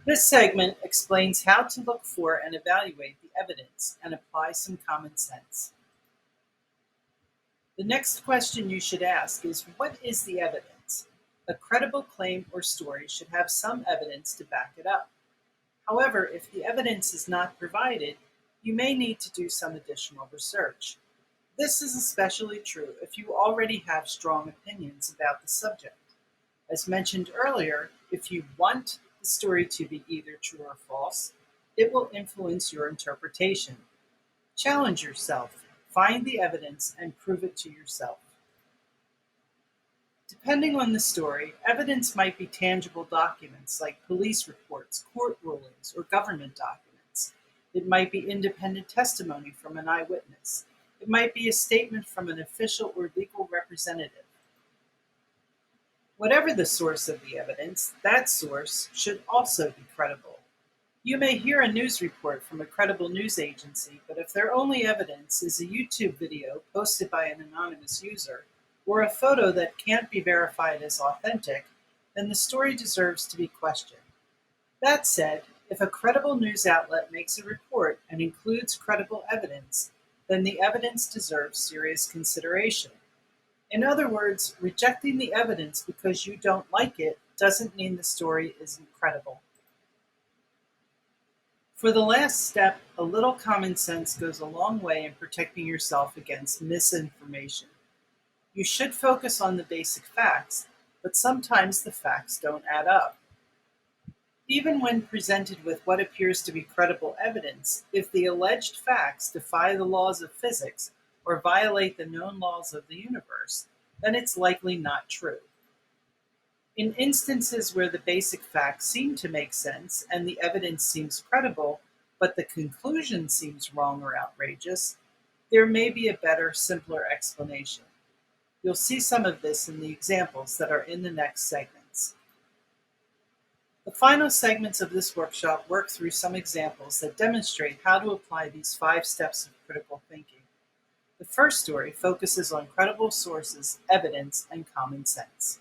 This segment explains how to look for and evaluate the evidence and apply some common sense. The next question you should ask is, what is the evidence? A credible claim or story should have some evidence to back it up. However, if the evidence is not provided, you may need to do some additional research. This is especially true if you already have strong opinions about the subject. As mentioned earlier, if you want the story to be either true or false, it will influence your interpretation. Challenge yourself, find the evidence, and prove it to yourself. Depending on the story, evidence might be tangible documents like police reports, court rulings, or government documents. It might be independent testimony from an eyewitness. It might be a statement from an official or legal representative. Whatever the source of the evidence, that source should also be credible. You may hear a news report from a credible news agency, but if their only evidence is a YouTube video posted by an anonymous user, or a photo that can't be verified as authentic, then the story deserves to be questioned. That said, if a credible news outlet makes a report and includes credible evidence, then the evidence deserves serious consideration. In other words, rejecting the evidence because you don't like it doesn't mean the story isn't credible. For the last step, a little common sense goes a long way in protecting yourself against misinformation. You should focus on the basic facts, but sometimes the facts don't add up. Even when presented with what appears to be credible evidence, if the alleged facts defy the laws of physics or violate the known laws of the universe, then it's likely not true. In instances where the basic facts seem to make sense and the evidence seems credible, but the conclusion seems wrong or outrageous, there may be a better, simpler explanation. You'll see some of this in the examples that are in the next segments. The final segments of this workshop work through some examples that demonstrate how to apply these 5 steps of critical thinking. The first story focuses on credible sources, evidence, and common sense.